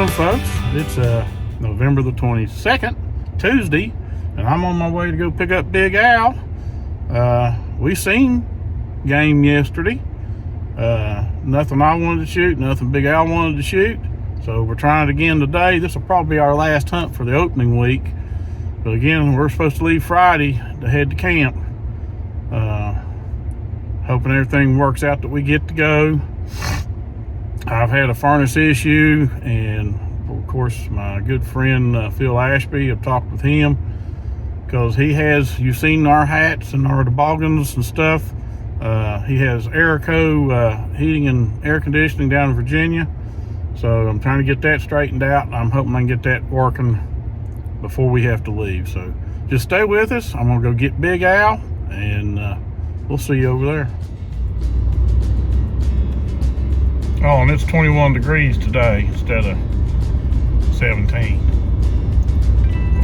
Hello folks, it's November the 22nd, Tuesday, and I'm on my way to go pick up Big Al. We seen game yesterday. Nothing I wanted to shoot, nothing Big Al wanted to shoot, so we're trying it again today. This will probably be our last hunt for the opening week, but again, we're supposed to leave Friday to head to camp. Hoping everything works out that we get to go. I've had a furnace issue, and of course my good friend Phil Ashby, I've talked with him because he has, you've seen our hats and our toboggans and stuff. He has Airco heating and air conditioning down in Virginia, so I'm trying to get that straightened out. I'm hoping I can get that working before we have to leave. So just stay with us. I'm gonna go get Big Al, and we'll see you over there. Oh, and it's 21 degrees today instead of 17.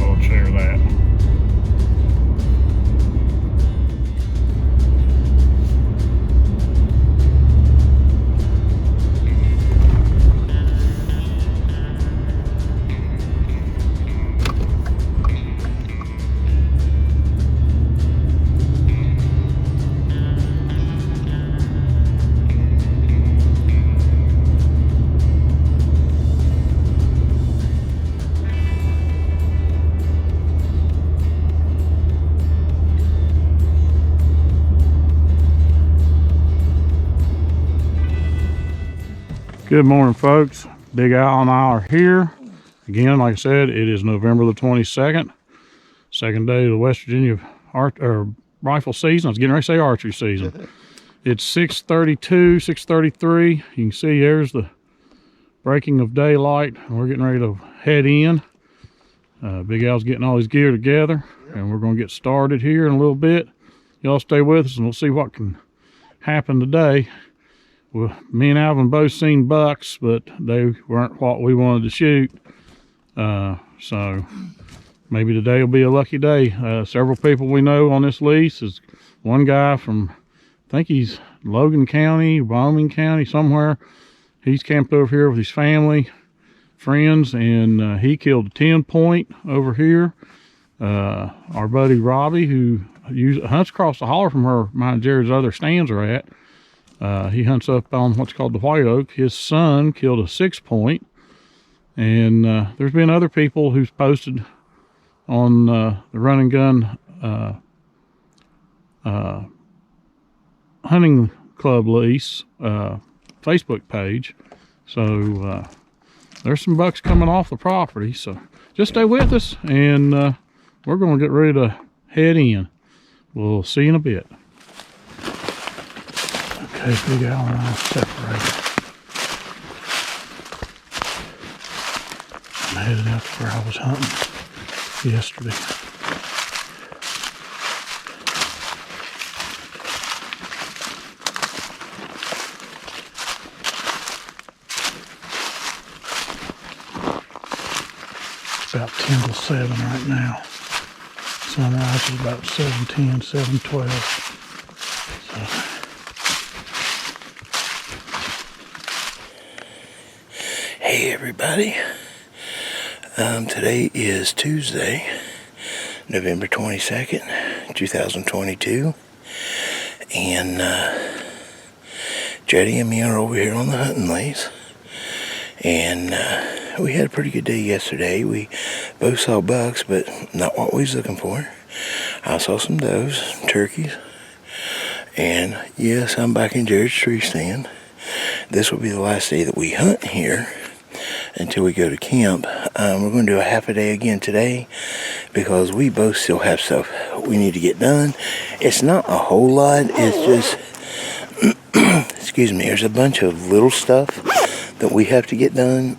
I'll share that. Good morning, folks. Big Al and I are here again. Like I said, it is November the 22nd, second day of the West Virginia rifle season. I was getting ready to say archery season. It's 6:32, 6:33. You can see there's the breaking of daylight. We're getting ready to head in. Big Al's getting all his gear together, and we're going to get started here in a little bit. Y'all stay with us, and we'll see what can happen today. Well, me and Alvin both seen bucks, but they weren't what we wanted to shoot. So maybe today will be a lucky day. Several people we know on this lease. Is one guy from, I think he's Logan County, Wyoming County, somewhere. He's camped over here with his family, friends, and he killed a 10-point over here. Our buddy Robbie, who hunts across the holler from where mine and Jerod's other stands are at. He hunts up on what's called the White Oak. His son killed a 6-point, and there's been other people who's posted on the Run and Gun Hunting Club lease Facebook page. So there's some bucks coming off the property. So just stay with us, and we're going to get ready to head in. We'll see you in a bit. Okay, Big Al and I separated. I'm headed out to where I was hunting yesterday. It's about 10 to 7 right now. Sunrise is about 7:10, 7:12. So. Hey everybody, today is Tuesday, November 22nd, 2022, and Jody and me are over here on the hunting lease, and we had a pretty good day yesterday. We both saw bucks, but not what we was looking for. I saw some does, turkeys, and yes, I'm back in Jerod's tree stand. This will be the last day that we hunt here until we go to camp. We're going to do a half a day again today because we both still have stuff we need to get done. It's not a whole lot. It's just, excuse me, there's a bunch of little stuff that we have to get done,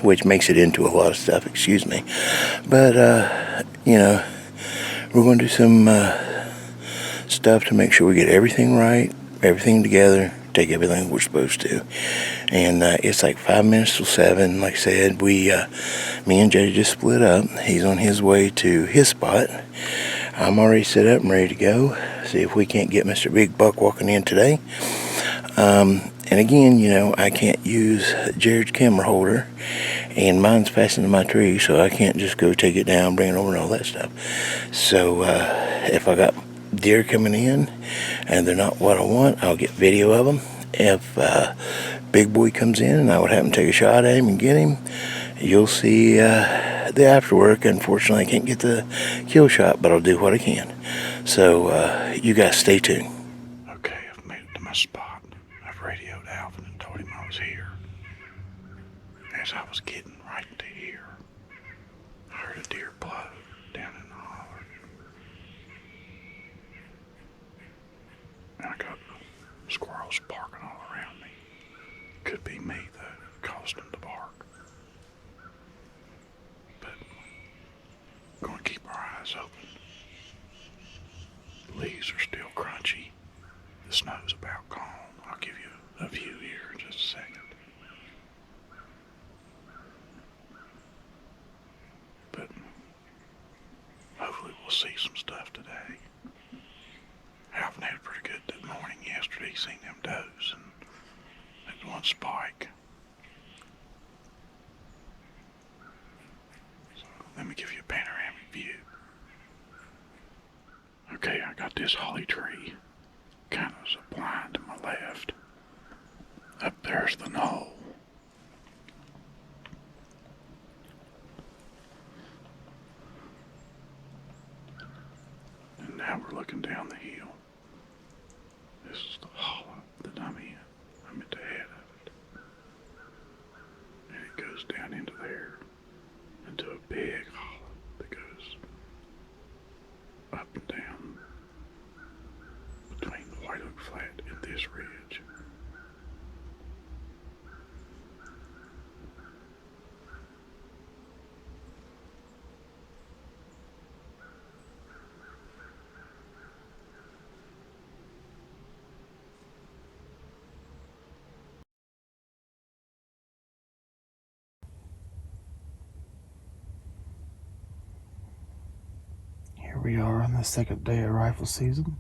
which makes it into a lot of stuff, excuse me. But, you know, we're going to do some stuff to make sure we get everything right, everything together, take everything we're supposed to. And it's like 5 minutes till 7. Like I said, me and Jay just split up. He's on his way to his spot. I'm already set up and ready to go. See if we can't get Mr. Big Buck walking in today. And again, you know, I can't use Jerod's camera holder, and mine's fastened to my tree, so I can't just go take it down, bring it over, and all that stuff. So if I got deer coming in and they're not what I want, I'll get video of them. If big boy comes in and I would have him take a shot at him and get him, you'll see the afterwork. Unfortunately, I can't get the kill shot, but I'll do what I can. So you guys stay tuned. Okay, I've made it to my spot. I've radioed Alvin and told him I was here. As I was getting right to here, I heard a deer blow down in the holler. And I got squirrels barking all around me. Could be me that caused them to bark. But I'm going to keep our eyes open. The leaves are still crunchy. The snow's about gone. I'll give you a view here in just a second. But hopefully we'll see some stuff today. Alvin had a pretty good morning yesterday, seen them does and that one spike. So let me give you a panoramic view. Okay, I got this holly tree kind of as a blind to my left. Up there's the knoll. And now we're looking down the hill. This is the hollow that I'm in. I'm at the head of it. And it goes down into there, into a big hollow that goes up and down between the White Oak Flat and this ridge. Here we are on the second day of rifle season.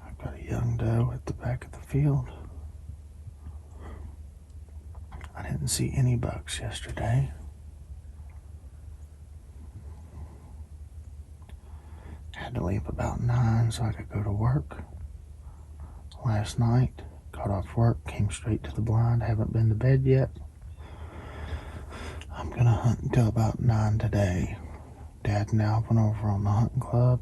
I've got a young doe at the back of the field. I didn't see any bucks yesterday. Had to leave about 9 so I could go to work. Last night, got off work, came straight to the blind, haven't been to bed yet. I'm gonna hunt until about 9 today. Dad and Alvin over on the hunting club.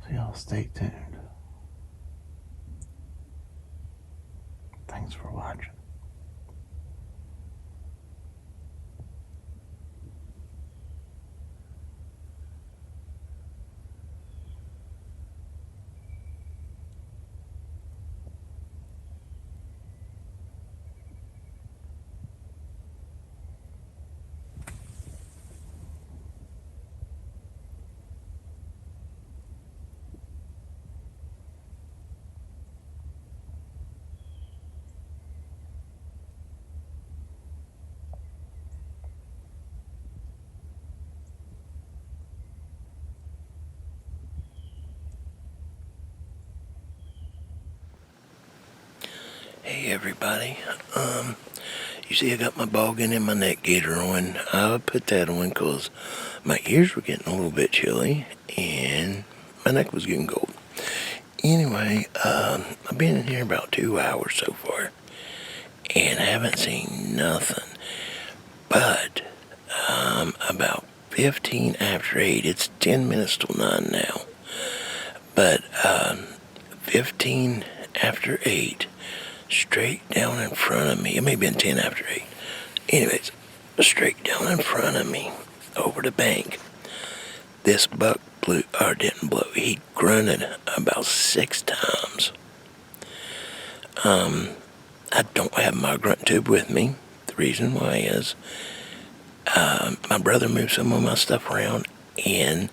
So y'all stay tuned. Thanks for watching. Hey everybody, you see I got my boggin and my neck gaiter on. I put that on because my ears were getting a little bit chilly and my neck was getting cold. Anyway, I've been in here about 2 hours so far and haven't seen nothing. But about 15 after 8, it's 10 minutes till 9 now. But 15 after 8, straight down in front of me, it may have been 10 after 8. Anyways, straight down in front of me, over the bank, this buck didn't blow. He grunted about 6 times. I don't have my grunt tube with me. The reason why is my brother moved some of my stuff around and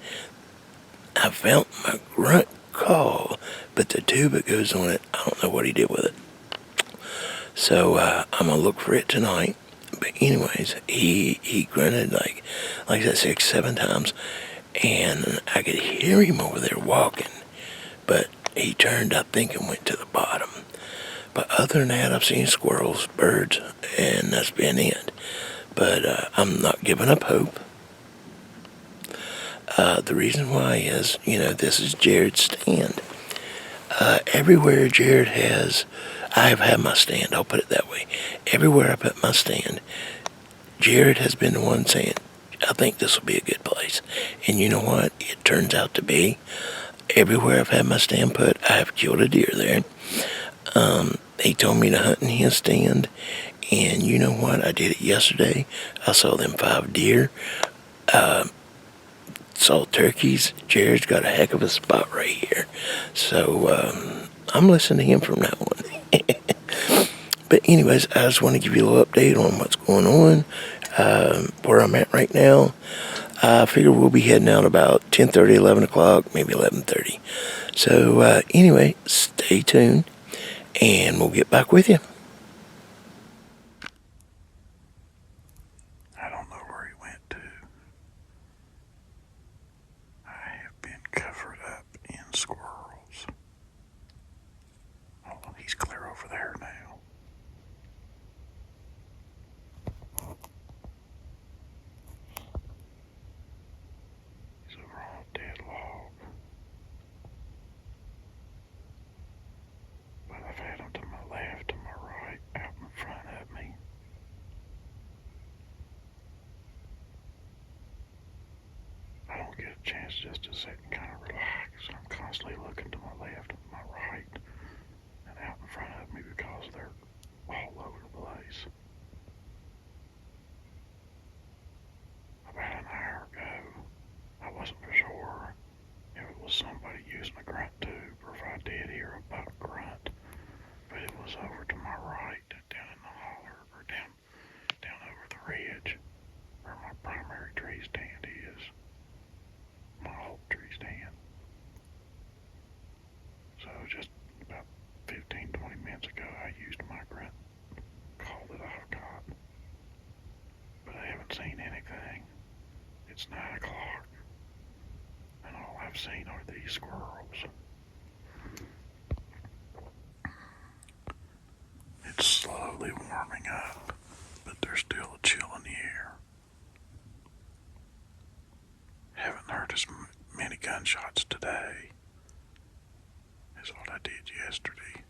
I found my grunt call, but the tube that goes on it, I don't know what he did with it. So I'm gonna look for it tonight. But anyways, he grunted like I said 6, 7 times, and I could hear him over there walking, but he turned, I think, and went to the bottom. But other than that, I've seen squirrels, birds, and that's been it. But I'm not giving up hope. The reason why is, this is Jerod's stand. Everywhere Jerod has, I have had my stand, I'll put it that way. Everywhere I put my stand, Jerod has been the one saying, I think this will be a good place. And you know what? It turns out to be. Everywhere I've had my stand put, I have killed a deer there. He told me to hunt in his stand. And you know what? I did it yesterday. I saw them 5 deer. Saw turkeys. Jerod's got a heck of a spot right here. So I'm listening to him from that one. But anyways, I just want to give you a little update on what's going on, where I'm at right now. I figure we'll be heading out about 10:30, 11 o'clock, maybe 11:30. So anyway, stay tuned, and we'll get back with you. I don't know where he went to. I have been covered up in squirrels. Hold on, he's clear over there now. He's over on a dead log. But I've had him to my left, to my right, out in front of me. I don't get a chance just to sit and kind of relax. I'm constantly looking to my left and my right and out in front of me because they're all over the place. About an hour ago, I wasn't for sure if it was somebody using a grunt tube or if I did hear a buck grunt, but it was over to my right, down in the holler, or down over the ridge where my primary tree stand is. My old tree stand. So just about 15-20 minutes ago, I used my grunt call that I've got, but I haven't seen anything. It's 9 o'clock, and all I've seen are these squirrels. It's slowly warming up, but there's still a chill in the air. Haven't heard as many gunshots today as what I did yesterday.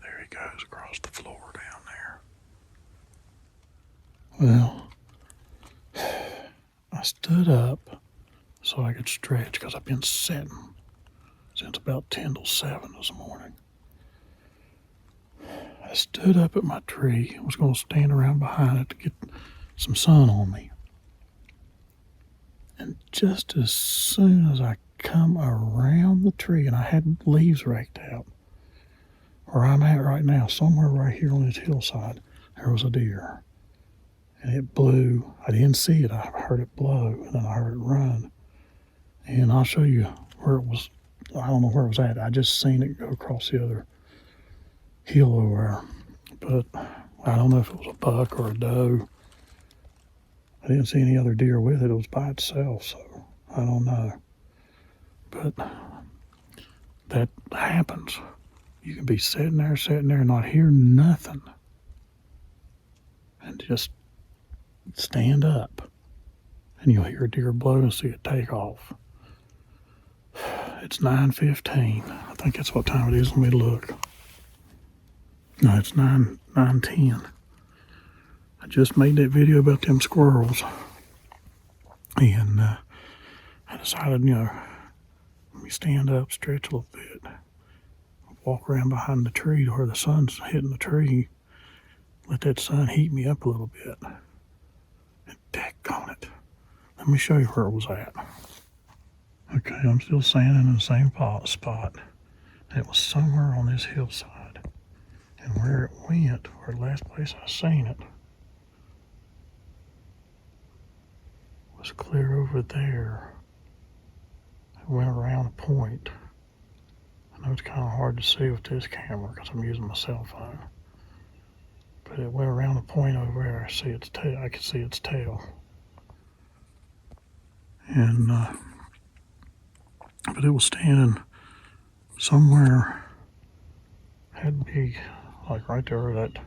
There he goes across the floor down there. Well, I stood up so I could stretch because I've been sitting since about 10 till 7 this morning. I stood up at my tree. I was going to stand around behind it to get some sun on me. And just as soon as I come around the tree, and I had leaves raked out, where I'm at right now, somewhere right here on this hillside, there was a deer. And it blew. I didn't see it. I heard it blow, and then I heard it run. And I'll show you where it was. I don't know where it was at. I just seen it go across the other hill over there. But I don't know if it was a buck or a doe. I didn't see any other deer with it. It was by itself, so I don't know. But that happens. You can be sitting there, and not hear nothing. And just stand up. And you'll hear a deer blow and see it take off. It's 9:15. I think that's what time it is. Let me look. No, it's 9:10. I just made that video about them squirrels. And I decided, let me stand up, stretch a little bit, walk around behind the tree to where the sun's hitting the tree, let that sun heat me up a little bit. And daggone it. Let me show you where it was at. Okay, I'm still standing in the same spot. It was somewhere on this hillside. And where it went, where the last place I seen it, was clear over there. It went around a point. I know it's kind of hard to see with this camera because I'm using my cell phone. But it went around a point over there. I can see its tail. And but it was standing somewhere, had to be like right there where that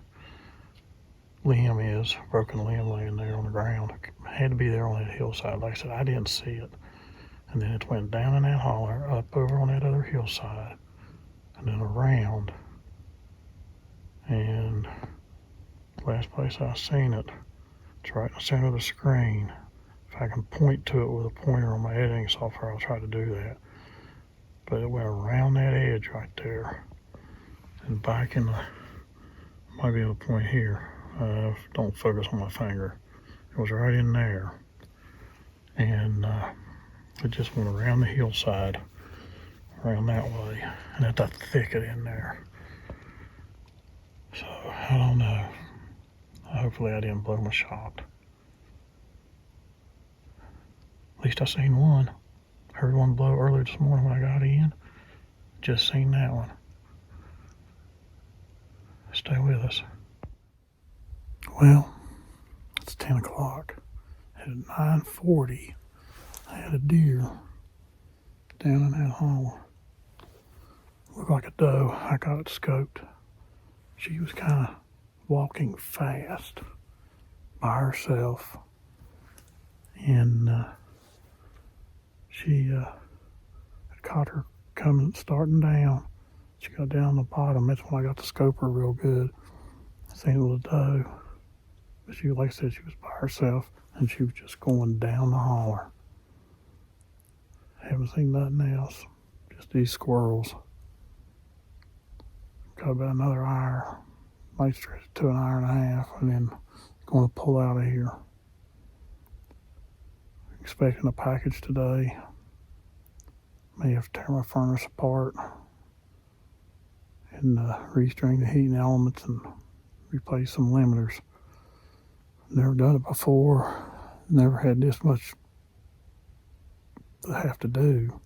limb is, broken limb laying there on the ground. Had to be there on that hillside. Like I said, I didn't see it. And then it went down in that holler, up over on that other hillside, and then around. And the last place I seen it, it's right in the center of the screen. If I can point to it with a pointer on my editing software, I'll try to do that. But it went around that edge right there and back in the, might be able to point here. Don't focus on my finger. It was right in there. And it just went around the hillside, around that way, and at the thicket in there. So, I don't know. Hopefully I didn't blow my shot. At least I seen one. Heard one blow earlier this morning when I got in. Just seen that one. Stay with us. Well, it's 10 o'clock. At 9:40, I had a deer down in that hole. Looked like a doe. I got it scoped. She was kind of walking fast by herself. And she had caught her starting down. She got down the bottom. That's when I got to scope her real good. I seen it was a doe. But she, like I said, she was by herself and she was just going down the holler. Haven't seen nothing else. Just these squirrels. Got about another hour. Might stretch it to an hour and a half and then going to pull out of here. Expecting a package today. May have to tear my furnace apart and restring the heating elements and replace some limiters. Never done it before. Never had this much to have to do.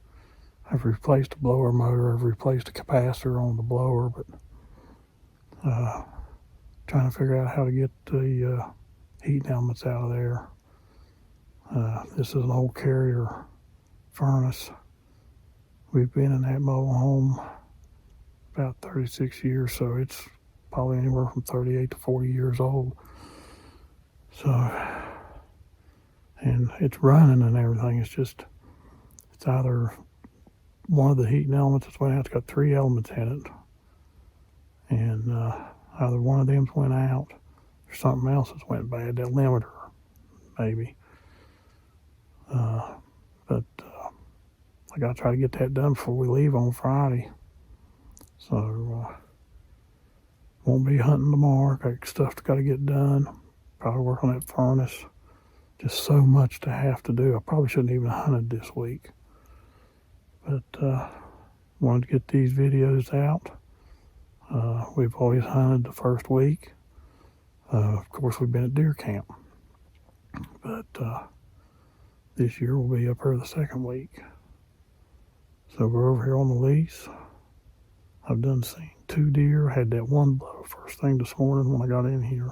I've replaced the blower motor. I've replaced the capacitor on the blower, but trying to figure out how to get the heating elements out of there. This is an old Carrier furnace. We've been in that mobile home about 36 years, so it's probably anywhere from 38 to 40 years old. So, and it's running and everything. It's either one of the heating elements that's went out. It's got 3 elements in it, and either one of them went out or something else that's went bad. That limiter, maybe. But I got to try to get that done before we leave on Friday. So won't be hunting tomorrow. Got stuff got to get done. Probably work on that furnace. Just so much to have to do. I probably shouldn't even hunted this week. But wanted to get these videos out. We've always hunted the first week. Of course, we've been at deer camp. But this year we'll be up here the second week. So we're over here on the lease. I've done seen 2 deer. Had that one blow first thing this morning when I got in here.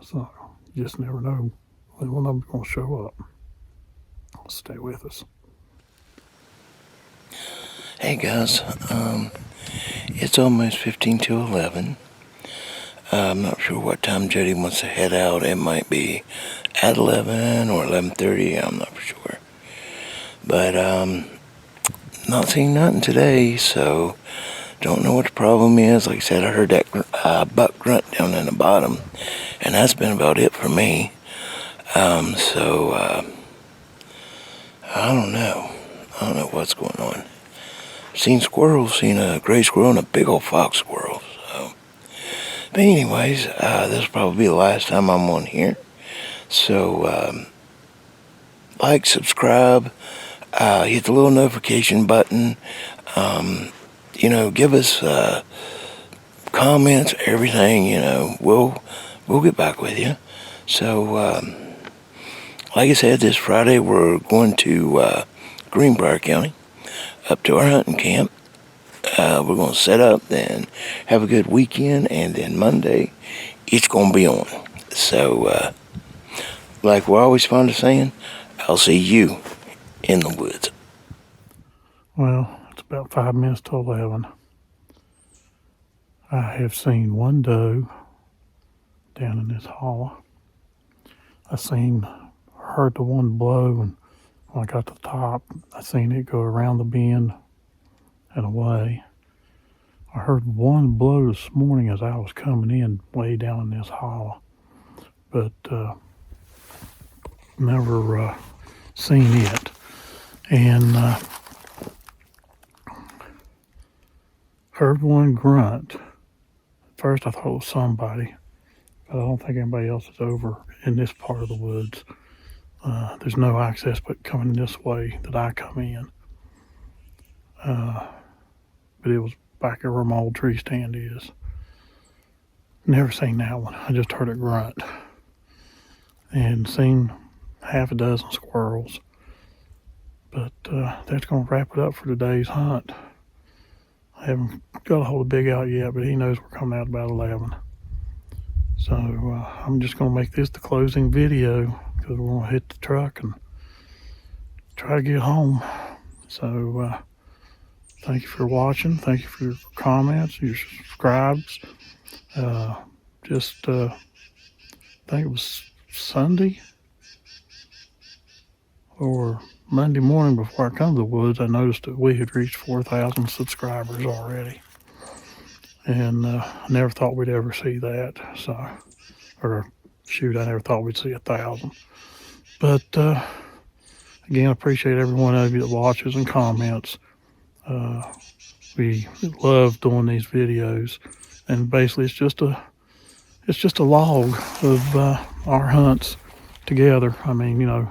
So you just never know when one of them's going to show up. Stay with us. Hey guys, it's almost 15 to 11. I'm not sure what time Jody wants to head out. It might be at 11 or 11:30. I'm not for sure. But not seeing nothing today, so don't know what the problem is. Like I said, I heard that buck grunt down in the bottom, and that's been about it for me. So I don't know. I don't know what's going on. Seen squirrels, seen a gray squirrel and a big old fox squirrel. So, but anyways, this will probably be the last time I'm on here. So like, subscribe, hit the little notification button. Give us comments, everything. We'll get back with you. So like I said, this Friday we're going to Greenbrier County, up to our hunting camp. We're going to set up, then have a good weekend, and then Monday it's going to be on. So like we're always fond of saying, I'll see you in the woods. Well, it's about 5 minutes to 11. I have seen one doe down in this hollow. Heard the one blow, and when I got to the top, I seen it go around the bend and away. I heard one blow this morning as I was coming in way down in this hollow, but never seen it. And heard one grunt. At first I thought it was somebody, but I don't think anybody else is over in this part of the woods. There's no access but coming this way that I come in. But it was back there where my old tree stand is. Never seen that one. I just heard it grunt. And seen half a dozen squirrels. But that's going to wrap it up for today's hunt. I haven't got a hold of Big Out yet, but he knows we're coming out about 11. So I'm just going to make this the closing video because we're going to hit the truck and try to get home. So thank you for watching. Thank you for your comments, your subscribes. I think it was Sunday or Monday morning before I come to the woods, I noticed that we had reached 4,000 subscribers already. And I never thought we'd ever see that. I never thought we'd see 1,000. But again, I appreciate every one of you that watches and comments. We love doing these videos, and basically it's just a log of our hunts together. I mean,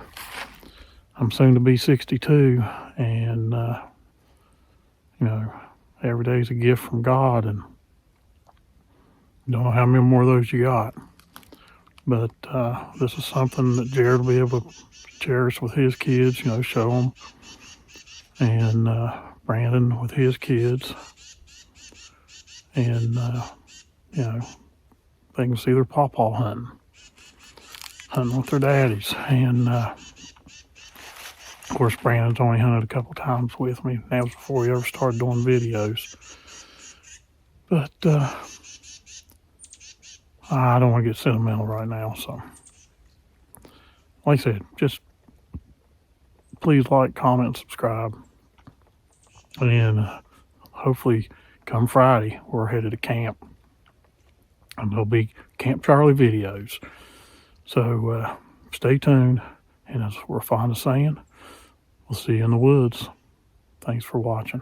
I'm soon to be 62, and every day's a gift from God, and don't know how many more of those you got. But this is something that Jerod will be able to cherish with his kids, show them. And Brandon with his kids. And, they can see their pawpaw hunting with their daddies. And, of course, Brandon's only hunted a couple times with me. That was before he ever started doing videos. But I don't want to get sentimental right now, so like I said, just please like, comment, subscribe, and hopefully come Friday we're headed to camp, and there'll be Camp Charlie videos, so stay tuned, and as we're fond of saying, we'll see you in the woods. Thanks for watching.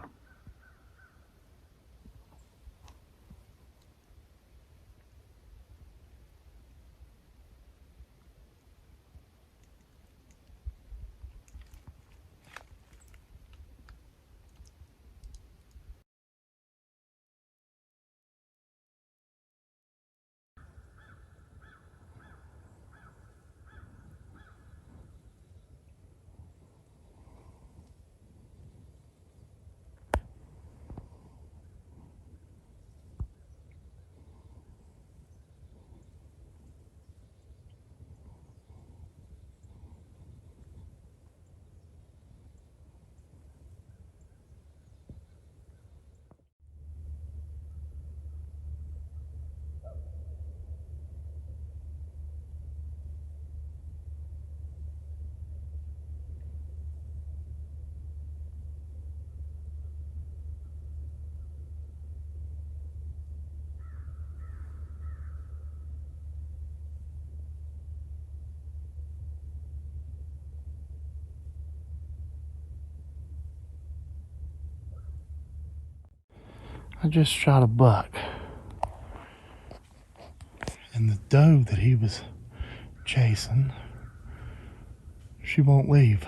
I just shot a buck, and the doe that he was chasing, she won't leave.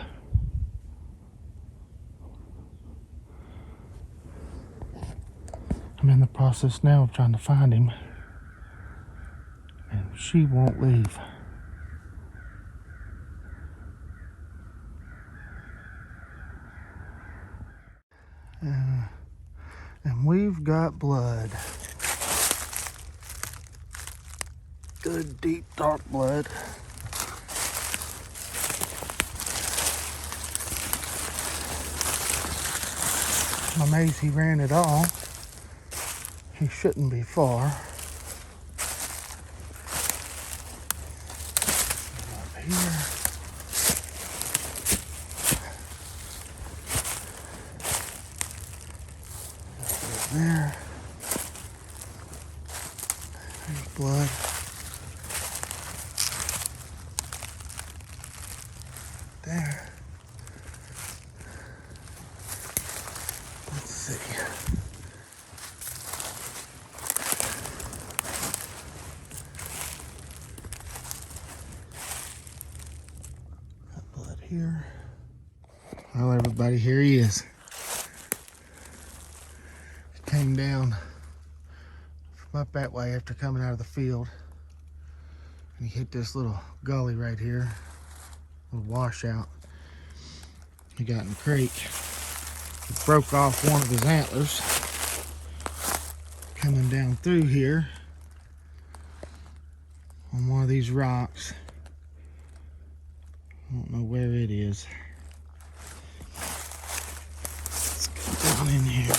I'm in the process now of trying to find him, and she won't leave. And we've got blood. Good, deep, dark blood. I'm amazed he ran at all. He shouldn't be far. Up here. There. There's blood. There. Let's see. Got blood here. Well, everybody, here he is. Came down from up that way after coming out of the field, and he hit this little gully right here, little washout. He got in the creek. He broke off one of his antlers coming down through here on one of these rocks. I don't know where it is. Let's go down in here.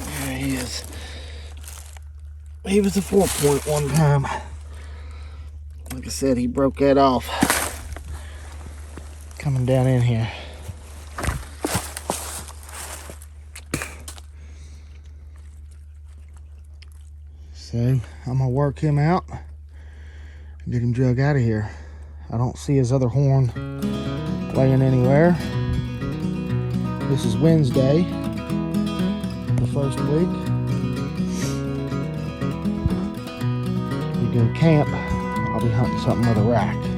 There he is. He was a 4-point one time. Like I said, he broke that off coming down in here. So I'm gonna work him out and get him drug out of here. I don't see his other horn laying anywhere. This is Wednesday, the first week. We go camp, I'll be hunting something with a rack.